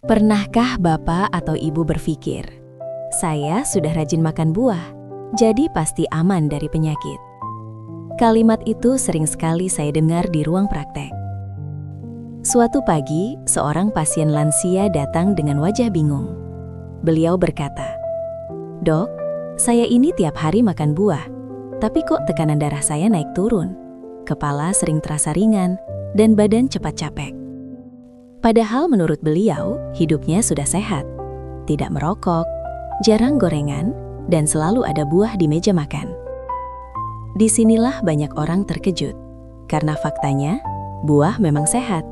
Pernahkah Bapak atau Ibu berpikir, saya sudah rajin makan buah, jadi pasti aman dari penyakit? Kalimat itu sering sekali saya dengar di ruang praktek. Suatu pagi, seorang pasien lansia datang dengan wajah bingung. Beliau berkata, "Dok, saya ini tiap hari makan buah, tapi kok tekanan darah saya naik turun? Kepala sering terasa ringan, dan badan cepat capek." Padahal menurut beliau, hidupnya sudah sehat. Tidak merokok, jarang gorengan, dan selalu ada buah di meja makan. Disinilah banyak orang terkejut, karena faktanya, buah memang sehat.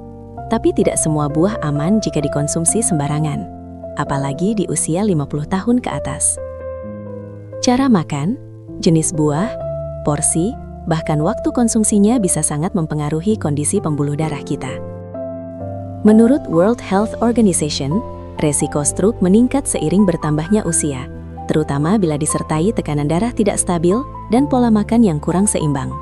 Tapi tidak semua buah aman jika dikonsumsi sembarangan, apalagi di usia 50 tahun ke atas. Cara makan, jenis buah, porsi, bahkan waktu konsumsinya bisa sangat mempengaruhi kondisi pembuluh darah kita. Menurut World Health Organization, resiko stroke meningkat seiring bertambahnya usia, terutama bila disertai tekanan darah tidak stabil dan pola makan yang kurang seimbang.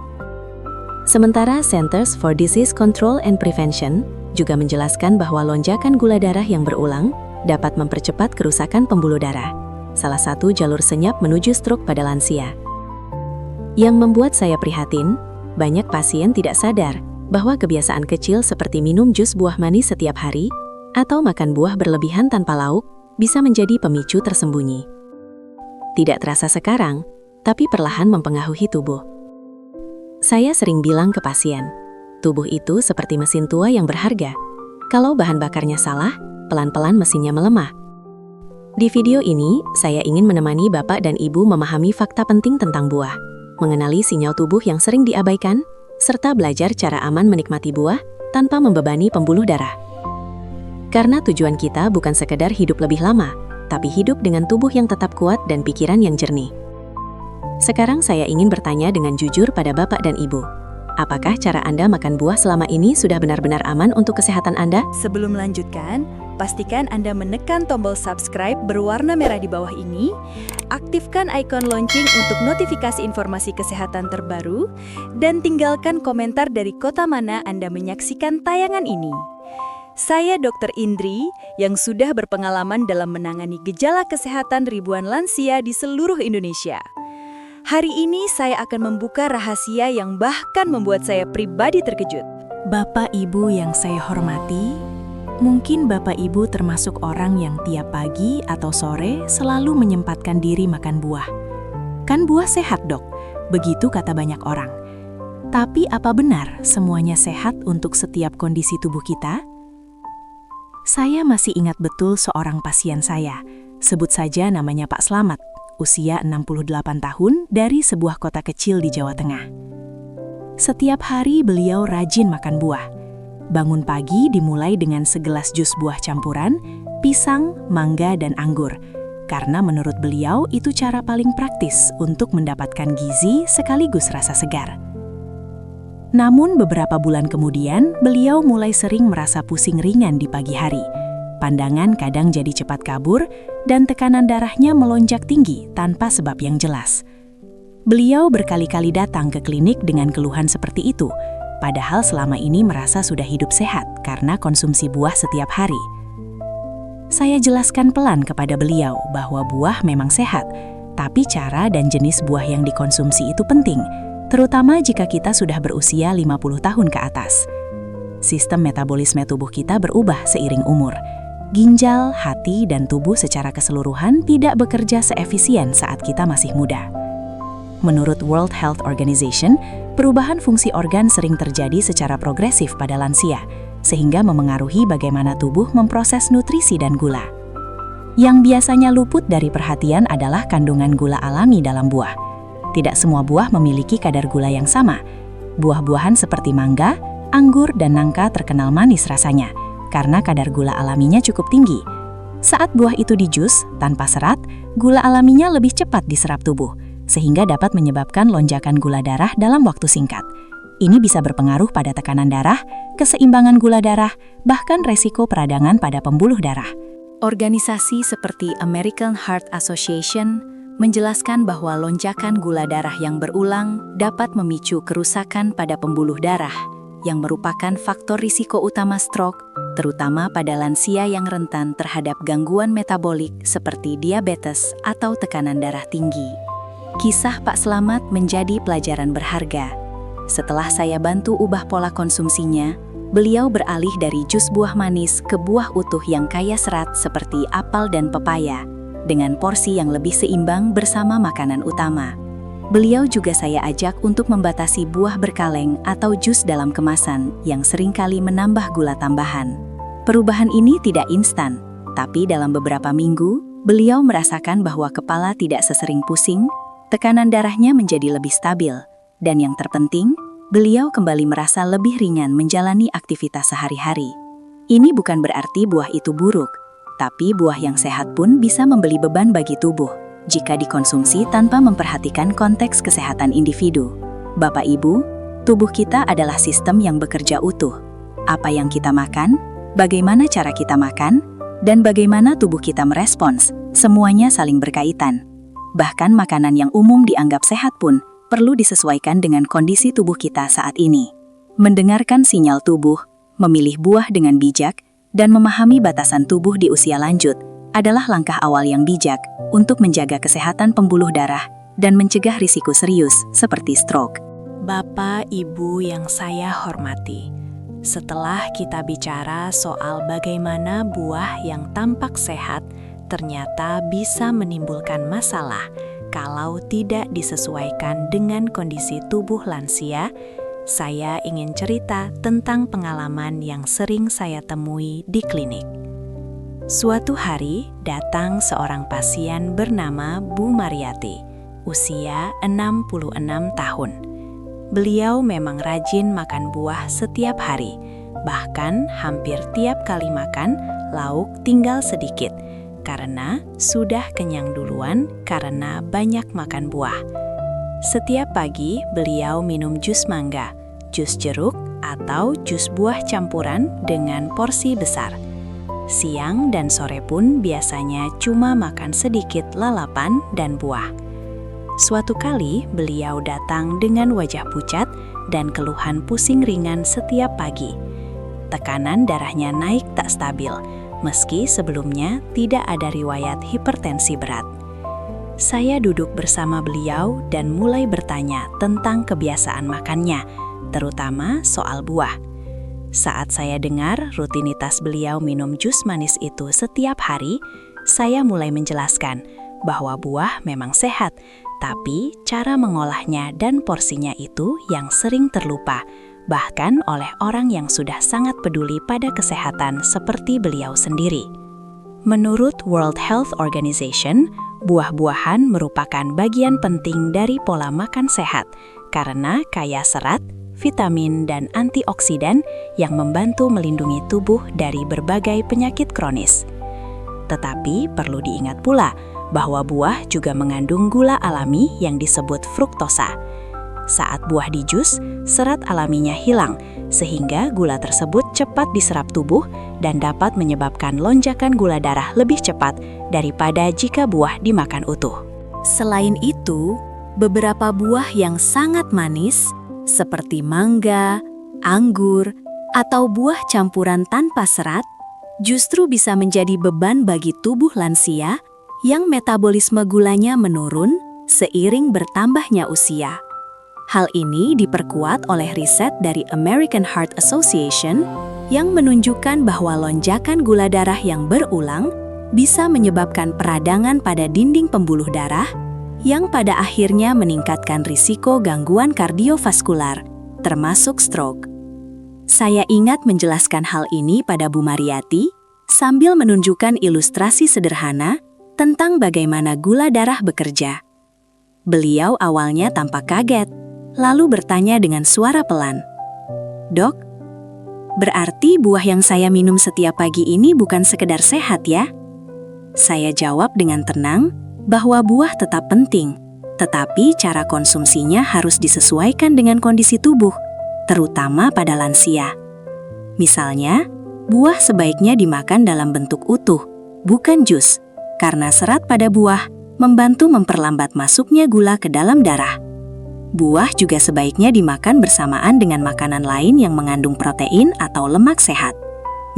Sementara Centers for Disease Control and Prevention juga menjelaskan bahwa lonjakan gula darah yang berulang dapat mempercepat kerusakan pembuluh darah, salah satu jalur senyap menuju stroke pada lansia. Yang membuat saya prihatin, banyak pasien tidak sadar bahwa kebiasaan kecil seperti minum jus buah manis setiap hari atau makan buah berlebihan tanpa lauk bisa menjadi pemicu tersembunyi. Tidak terasa sekarang, tapi perlahan mempengaruhi tubuh. Saya sering bilang ke pasien, tubuh itu seperti mesin tua yang berharga. Kalau bahan bakarnya salah, pelan-pelan mesinnya melemah. Di video ini, saya ingin menemani Bapak dan Ibu memahami fakta penting tentang buah, mengenali sinyal tubuh yang sering diabaikan, serta belajar cara aman menikmati buah tanpa membebani pembuluh darah. Karena tujuan kita bukan sekedar hidup lebih lama, tapi hidup dengan tubuh yang tetap kuat dan pikiran yang jernih. Sekarang saya ingin bertanya dengan jujur pada Bapak dan Ibu. Apakah cara Anda makan buah selama ini sudah benar-benar aman untuk kesehatan Anda? Sebelum melanjutkan, pastikan Anda menekan tombol subscribe berwarna merah di bawah ini, aktifkan ikon lonceng untuk notifikasi informasi kesehatan terbaru, dan tinggalkan komentar dari kota mana Anda menyaksikan tayangan ini. Saya Dr. Indri, yang sudah berpengalaman dalam menangani gejala kesehatan ribuan lansia di seluruh Indonesia. Hari ini saya akan membuka rahasia yang bahkan membuat saya pribadi terkejut. Bapak Ibu yang saya hormati, mungkin Bapak Ibu termasuk orang yang tiap pagi atau sore selalu menyempatkan diri makan buah. Kan buah sehat, Dok, begitu kata banyak orang. Tapi apa benar semuanya sehat untuk setiap kondisi tubuh kita? Saya masih ingat betul seorang pasien saya, sebut saja namanya Pak Slamet, usia 68 tahun dari sebuah kota kecil di Jawa Tengah. Setiap hari beliau rajin makan buah. Bangun pagi dimulai dengan segelas jus buah campuran, pisang, mangga, dan anggur. Karena menurut beliau itu cara paling praktis untuk mendapatkan gizi sekaligus rasa segar. Namun beberapa bulan kemudian, beliau mulai sering merasa pusing ringan di pagi hari. Pandangan kadang jadi cepat kabur, dan tekanan darahnya melonjak tinggi tanpa sebab yang jelas. Beliau berkali-kali datang ke klinik dengan keluhan seperti itu, padahal selama ini merasa sudah hidup sehat karena konsumsi buah setiap hari. Saya jelaskan pelan kepada beliau bahwa buah memang sehat, tapi cara dan jenis buah yang dikonsumsi itu penting, terutama jika kita sudah berusia 50 tahun ke atas. Sistem metabolisme tubuh kita berubah seiring umur. Ginjal, hati, dan tubuh secara keseluruhan tidak bekerja seefisien saat kita masih muda. Menurut World Health Organization, perubahan fungsi organ sering terjadi secara progresif pada lansia, sehingga memengaruhi bagaimana tubuh memproses nutrisi dan gula. Yang biasanya luput dari perhatian adalah kandungan gula alami dalam buah. Tidak semua buah memiliki kadar gula yang sama. Buah-buahan seperti mangga, anggur, dan nangka terkenal manis rasanya, karena kadar gula alaminya cukup tinggi. Saat buah itu dijus, tanpa serat, gula alaminya lebih cepat diserap tubuh, sehingga dapat menyebabkan lonjakan gula darah dalam waktu singkat. Ini bisa berpengaruh pada tekanan darah, keseimbangan gula darah, bahkan resiko peradangan pada pembuluh darah. Organisasi seperti American Heart Association menjelaskan bahwa lonjakan gula darah yang berulang dapat memicu kerusakan pada pembuluh darah, yang merupakan faktor risiko utama stroke, terutama pada lansia yang rentan terhadap gangguan metabolik seperti diabetes atau tekanan darah tinggi. Kisah Pak Slamet menjadi pelajaran berharga. Setelah saya bantu ubah pola konsumsinya, beliau beralih dari jus buah manis ke buah utuh yang kaya serat seperti apel dan pepaya, dengan porsi yang lebih seimbang bersama makanan utama. Beliau juga saya ajak untuk membatasi buah berkaleng atau jus dalam kemasan yang seringkali menambah gula tambahan. Perubahan ini tidak instan, tapi dalam beberapa minggu, beliau merasakan bahwa kepala tidak sesering pusing, tekanan darahnya menjadi lebih stabil, dan yang terpenting, beliau kembali merasa lebih ringan menjalani aktivitas sehari-hari. Ini bukan berarti buah itu buruk, tapi buah yang sehat pun bisa memberi beban bagi tubuh jika dikonsumsi tanpa memperhatikan konteks kesehatan individu. Bapak Ibu, tubuh kita adalah sistem yang bekerja utuh. Apa yang kita makan, bagaimana cara kita makan, dan bagaimana tubuh kita merespons, semuanya saling berkaitan. Bahkan makanan yang umum dianggap sehat pun perlu disesuaikan dengan kondisi tubuh kita saat ini. Mendengarkan sinyal tubuh, memilih buah dengan bijak, dan memahami batasan tubuh di usia lanjut adalah langkah awal yang bijak untuk menjaga kesehatan pembuluh darah dan mencegah risiko serius seperti stroke. Bapak, Ibu yang saya hormati, setelah kita bicara soal bagaimana buah yang tampak sehat ternyata bisa menimbulkan masalah kalau tidak disesuaikan dengan kondisi tubuh lansia, saya ingin cerita tentang pengalaman yang sering saya temui di klinik. Suatu hari, datang seorang pasien bernama Bu Mariati, usia 66 tahun. Beliau memang rajin makan buah setiap hari, bahkan hampir tiap kali makan, lauk tinggal sedikit, karena sudah kenyang duluan karena banyak makan buah. Setiap pagi, beliau minum jus mangga, jus jeruk, atau jus buah campuran dengan porsi besar. Siang dan sore pun biasanya cuma makan sedikit lalapan dan buah. Suatu kali beliau datang dengan wajah pucat dan keluhan pusing ringan setiap pagi. Tekanan darahnya naik tak stabil, meski sebelumnya tidak ada riwayat hipertensi berat. Saya duduk bersama beliau dan mulai bertanya tentang kebiasaan makannya, terutama soal buah. Saat saya dengar rutinitas beliau minum jus manis itu setiap hari, saya mulai menjelaskan bahwa buah memang sehat, tapi cara mengolahnya dan porsinya itu yang sering terlupa, bahkan oleh orang yang sudah sangat peduli pada kesehatan seperti beliau sendiri. Menurut World Health Organization, buah-buahan merupakan bagian penting dari pola makan sehat karena kaya serat, vitamin, dan antioksidan yang membantu melindungi tubuh dari berbagai penyakit kronis. Tetapi perlu diingat pula bahwa buah juga mengandung gula alami yang disebut fruktosa. Saat buah di jus, serat alaminya hilang, sehingga gula tersebut cepat diserap tubuh dan dapat menyebabkan lonjakan gula darah lebih cepat daripada jika buah dimakan utuh. Selain itu, beberapa buah yang sangat manis seperti mangga, anggur, atau buah campuran tanpa serat, justru bisa menjadi beban bagi tubuh lansia yang metabolisme gulanya menurun seiring bertambahnya usia. Hal ini diperkuat oleh riset dari American Heart Association yang menunjukkan bahwa lonjakan gula darah yang berulang bisa menyebabkan peradangan pada dinding pembuluh darah yang pada akhirnya meningkatkan risiko gangguan kardiovaskular, termasuk stroke. Saya ingat menjelaskan hal ini pada Bu Mariati sambil menunjukkan ilustrasi sederhana tentang bagaimana gula darah bekerja. Beliau awalnya tampak kaget, lalu bertanya dengan suara pelan, "Dok, berarti buah yang saya minum setiap pagi ini bukan sekedar sehat ya?" Saya jawab dengan tenang bahwa buah tetap penting, tetapi cara konsumsinya harus disesuaikan dengan kondisi tubuh, terutama pada lansia. Misalnya, buah sebaiknya dimakan dalam bentuk utuh, bukan jus, karena serat pada buah membantu memperlambat masuknya gula ke dalam darah. Buah juga sebaiknya dimakan bersamaan dengan makanan lain yang mengandung protein atau lemak sehat.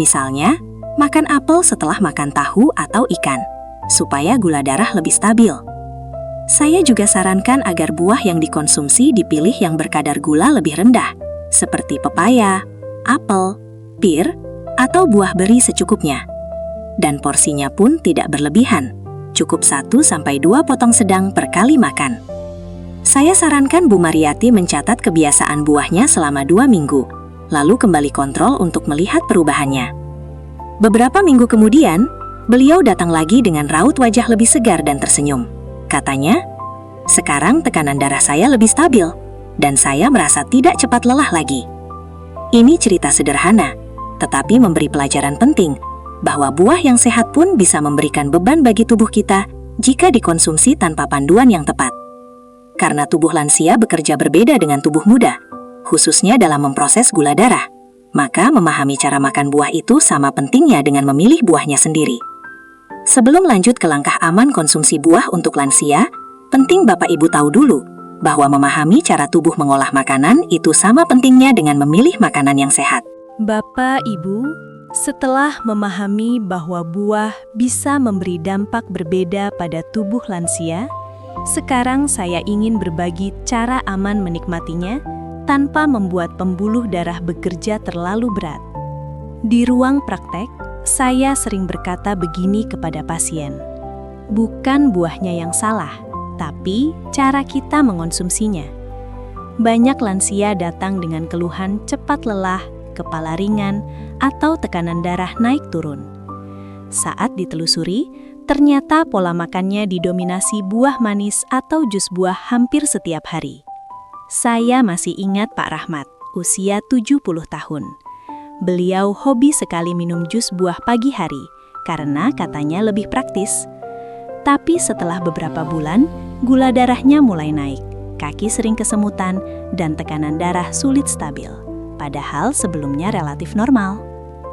Misalnya, makan apel setelah makan tahu atau ikan, supaya gula darah lebih stabil. Saya juga sarankan agar buah yang dikonsumsi dipilih yang berkadar gula lebih rendah, seperti pepaya, apel, pir, atau buah beri secukupnya. Dan porsinya pun tidak berlebihan, cukup 1-2 potong sedang per kali makan. Saya sarankan Bu Mariati mencatat kebiasaan buahnya selama 2 minggu, lalu kembali kontrol untuk melihat perubahannya. Beberapa minggu kemudian, beliau datang lagi dengan raut wajah lebih segar dan tersenyum. Katanya, "Sekarang tekanan darah saya lebih stabil, dan saya merasa tidak cepat lelah lagi." Ini cerita sederhana, tetapi memberi pelajaran penting bahwa buah yang sehat pun bisa memberikan beban bagi tubuh kita jika dikonsumsi tanpa panduan yang tepat. Karena tubuh lansia bekerja berbeda dengan tubuh muda, khususnya dalam memproses gula darah, maka memahami cara makan buah itu sama pentingnya dengan memilih buahnya sendiri. Sebelum lanjut ke langkah aman konsumsi buah untuk lansia, penting Bapak Ibu tahu dulu bahwa memahami cara tubuh mengolah makanan itu sama pentingnya dengan memilih makanan yang sehat. Bapak, Ibu, setelah memahami bahwa buah bisa memberi dampak berbeda pada tubuh lansia, sekarang saya ingin berbagi cara aman menikmatinya tanpa membuat pembuluh darah bekerja terlalu berat. Di ruang praktek, saya sering berkata begini kepada pasien, "Bukan buahnya yang salah, tapi cara kita mengonsumsinya." Banyak lansia datang dengan keluhan cepat lelah, kepala ringan, atau tekanan darah naik turun. Saat ditelusuri, ternyata pola makannya didominasi buah manis atau jus buah hampir setiap hari. Saya masih ingat Pak Rahmat, usia 70 tahun. Beliau hobi sekali minum jus buah pagi hari, karena katanya lebih praktis. Tapi setelah beberapa bulan, gula darahnya mulai naik, kaki sering kesemutan, dan tekanan darah sulit stabil. Padahal sebelumnya relatif normal.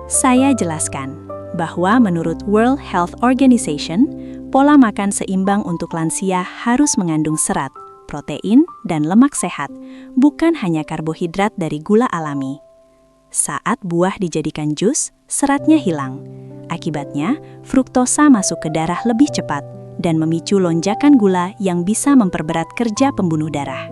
Saya jelaskan bahwa menurut World Health Organization, pola makan seimbang untuk lansia harus mengandung serat, protein, dan lemak sehat, bukan hanya karbohidrat dari gula alami. Saat buah dijadikan jus, seratnya hilang. Akibatnya, fruktosa masuk ke darah lebih cepat dan memicu lonjakan gula yang bisa memperberat kerja pembunuh darah.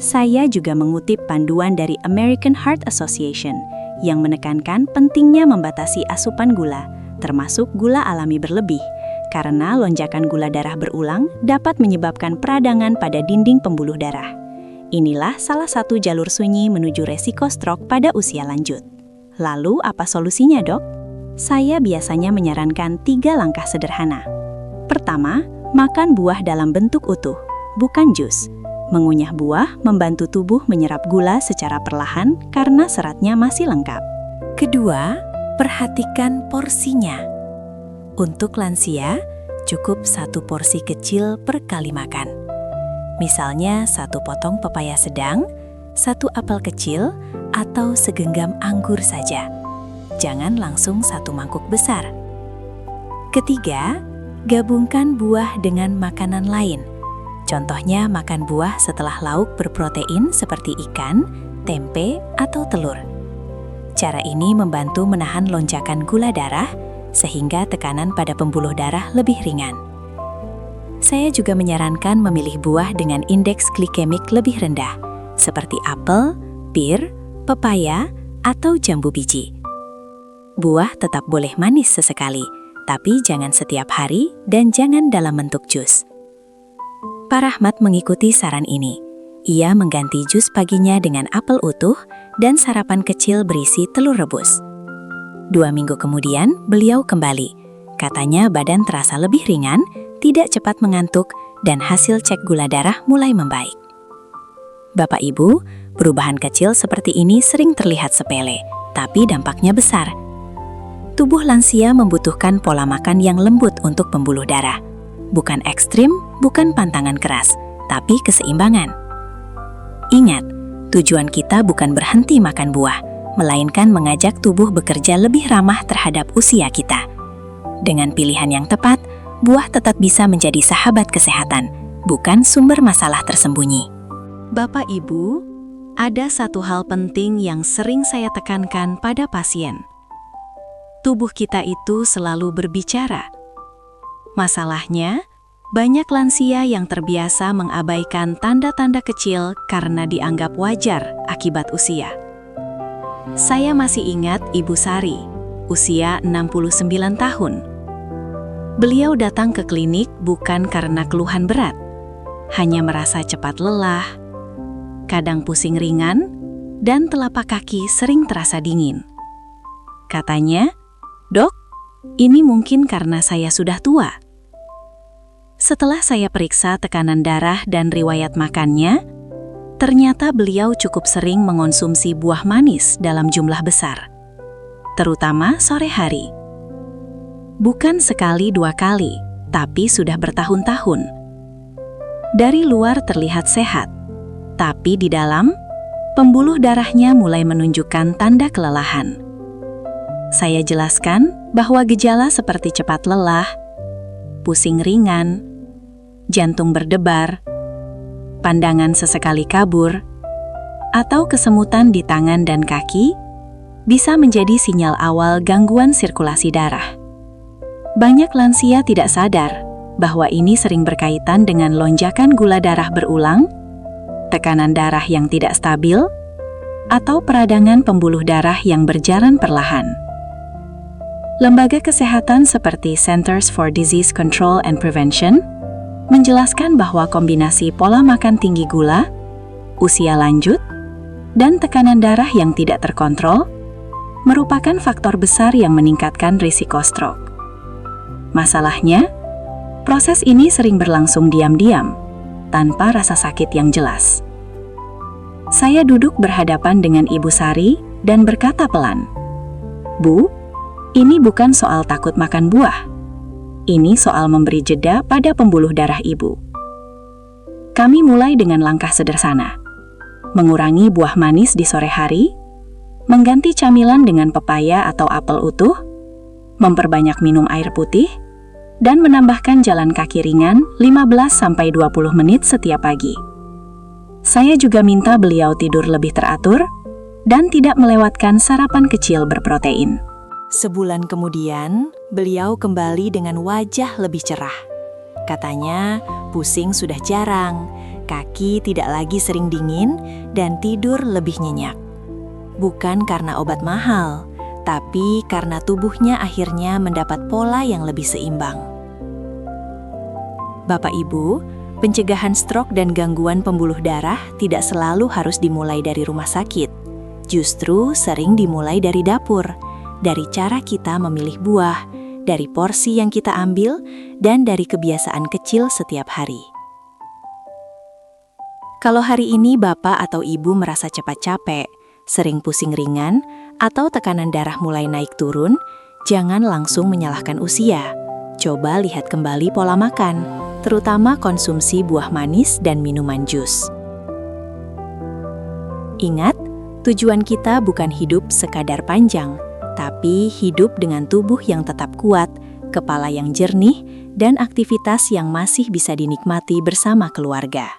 Saya juga mengutip panduan dari American Heart Association yang menekankan pentingnya membatasi asupan gula, termasuk gula alami berlebih, karena lonjakan gula darah berulang dapat menyebabkan peradangan pada dinding pembuluh darah. Inilah salah satu jalur sunyi menuju resiko stroke pada usia lanjut. Lalu apa solusinya, Dok? Saya biasanya menyarankan 3 langkah sederhana. Pertama, makan buah dalam bentuk utuh, bukan jus. Mengunyah buah membantu tubuh menyerap gula secara perlahan karena seratnya masih lengkap. Kedua, perhatikan porsinya. Untuk lansia, cukup 1 porsi kecil per kali makan. Misalnya 1 potong pepaya sedang, 1 apel kecil, atau segenggam anggur saja. Jangan langsung 1 mangkuk besar. Ketiga, gabungkan buah dengan makanan lain. Contohnya makan buah setelah lauk berprotein seperti ikan, tempe, atau telur. Cara ini membantu menahan lonjakan gula darah, sehingga tekanan pada pembuluh darah lebih ringan. Saya juga menyarankan memilih buah dengan indeks glikemik lebih rendah, seperti apel, pir, pepaya, atau jambu biji. Buah tetap boleh manis sesekali, tapi jangan setiap hari dan jangan dalam bentuk jus. Pak Rahmat mengikuti saran ini. Ia mengganti jus paginya dengan apel utuh dan sarapan kecil berisi telur rebus. 2 minggu kemudian, beliau kembali. Katanya badan terasa lebih ringan, tidak cepat mengantuk, dan hasil cek gula darah mulai membaik. Bapak Ibu, perubahan kecil seperti ini sering terlihat sepele, tapi dampaknya besar. Tubuh lansia membutuhkan pola makan yang lembut untuk pembuluh darah. Bukan ekstrim, bukan pantangan keras, tapi keseimbangan. Ingat, tujuan kita bukan berhenti makan buah, melainkan mengajak tubuh bekerja lebih ramah terhadap usia kita. Dengan pilihan yang tepat, buah tetap bisa menjadi sahabat kesehatan, bukan sumber masalah tersembunyi. Bapak Ibu, ada satu hal penting yang sering saya tekankan pada pasien. tubuh kita itu selalu berbicara. Masalahnya, banyak lansia yang terbiasa mengabaikan tanda-tanda kecil karena dianggap wajar akibat usia. Saya masih ingat Ibu Sari, usia 69 tahun. Beliau datang ke klinik bukan karena keluhan berat, hanya merasa cepat lelah, kadang pusing ringan, dan telapak kaki sering terasa dingin. Katanya, "Dok, ini mungkin karena saya sudah tua." Setelah saya periksa tekanan darah dan riwayat makannya, ternyata beliau cukup sering mengonsumsi buah manis dalam jumlah besar, terutama sore hari. Bukan sekali dua kali, tapi sudah bertahun-tahun. Dari luar terlihat sehat, tapi di dalam, pembuluh darahnya mulai menunjukkan tanda kelelahan. Saya jelaskan bahwa gejala seperti cepat lelah, pusing ringan, jantung berdebar, pandangan sesekali kabur, atau kesemutan di tangan dan kaki bisa menjadi sinyal awal gangguan sirkulasi darah. Banyak lansia tidak sadar bahwa ini sering berkaitan dengan lonjakan gula darah berulang, tekanan darah yang tidak stabil, atau peradangan pembuluh darah yang berjalan perlahan. Lembaga kesehatan seperti Centers for Disease Control and Prevention menjelaskan bahwa kombinasi pola makan tinggi gula, usia lanjut, dan tekanan darah yang tidak terkontrol merupakan faktor besar yang meningkatkan risiko stroke. Masalahnya, proses ini sering berlangsung diam-diam, tanpa rasa sakit yang jelas. Saya duduk berhadapan dengan Ibu Sari dan berkata pelan, "Bu, ini bukan soal takut makan buah. Ini soal memberi jeda pada pembuluh darah Ibu. Kami mulai dengan langkah sederhana, mengurangi buah manis di sore hari, mengganti camilan dengan pepaya atau apel utuh, memperbanyak minum air putih, dan menambahkan jalan kaki ringan 15-20 menit setiap pagi. Saya juga minta beliau tidur lebih teratur dan tidak melewatkan sarapan kecil berprotein." Sebulan kemudian, beliau kembali dengan wajah lebih cerah. Katanya, pusing sudah jarang, kaki tidak lagi sering dingin, dan tidur lebih nyenyak. Bukan karena obat mahal, tapi karena tubuhnya akhirnya mendapat pola yang lebih seimbang. Bapak Ibu, pencegahan stroke dan gangguan pembuluh darah tidak selalu harus dimulai dari rumah sakit. Justru sering dimulai dari dapur, dari cara kita memilih buah, dari porsi yang kita ambil, dan dari kebiasaan kecil setiap hari. Kalau hari ini Bapak atau Ibu merasa cepat capek, sering pusing ringan, atau tekanan darah mulai naik turun, jangan langsung menyalahkan usia. Coba lihat kembali pola makan, terutama konsumsi buah manis dan minuman jus. Ingat, tujuan kita bukan hidup sekadar panjang, tapi hidup dengan tubuh yang tetap kuat, kepala yang jernih, dan aktivitas yang masih bisa dinikmati bersama keluarga.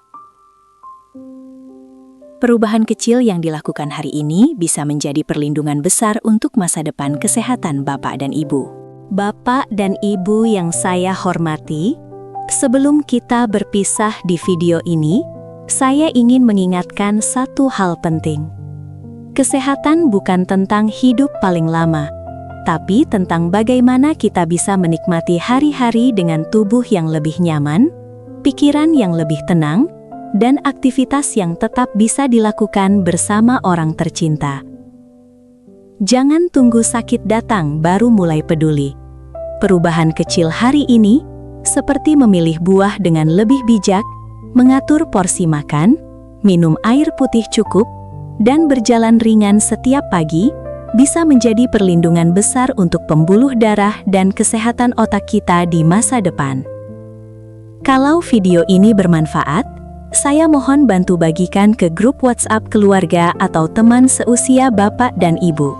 Perubahan kecil yang dilakukan hari ini bisa menjadi perlindungan besar untuk masa depan kesehatan Bapak dan Ibu. Bapak dan Ibu yang saya hormati, sebelum kita berpisah di video ini, saya ingin mengingatkan satu hal penting. Kesehatan bukan tentang hidup paling lama, tapi tentang bagaimana kita bisa menikmati hari-hari dengan tubuh yang lebih nyaman, pikiran yang lebih tenang, dan aktivitas yang tetap bisa dilakukan bersama orang tercinta. Jangan tunggu sakit datang baru mulai peduli. Perubahan kecil hari ini, seperti memilih buah dengan lebih bijak, mengatur porsi makan, minum air putih cukup, dan berjalan ringan setiap pagi, bisa menjadi perlindungan besar untuk pembuluh darah dan kesehatan otak kita di masa depan. Kalau video ini bermanfaat, saya mohon bantu bagikan ke grup WhatsApp keluarga atau teman seusia Bapak dan Ibu.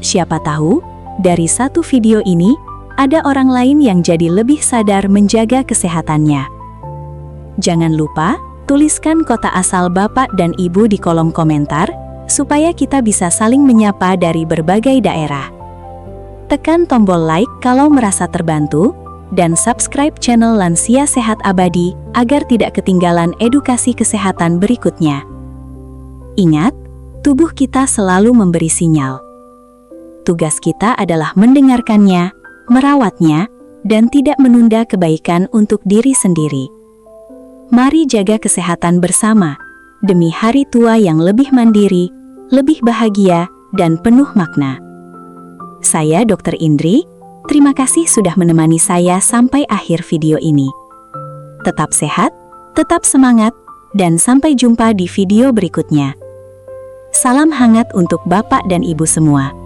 Siapa tahu, dari satu video ini, ada orang lain yang jadi lebih sadar menjaga kesehatannya. Jangan lupa, tuliskan kota asal Bapak dan Ibu di kolom komentar, supaya kita bisa saling menyapa dari berbagai daerah. Tekan tombol like kalau merasa terbantu, dan subscribe channel Lansia Sehat Abadi agar tidak ketinggalan edukasi kesehatan berikutnya. Ingat, tubuh kita selalu memberi sinyal. Tugas kita adalah mendengarkannya, merawatnya, dan tidak menunda kebaikan untuk diri sendiri. Mari jaga kesehatan bersama, demi hari tua yang lebih mandiri, lebih bahagia, dan penuh makna. Saya Dr. Indri, terima kasih sudah menemani saya sampai akhir video ini. Tetap sehat, tetap semangat, dan sampai jumpa di video berikutnya. Salam hangat untuk Bapak dan Ibu semua.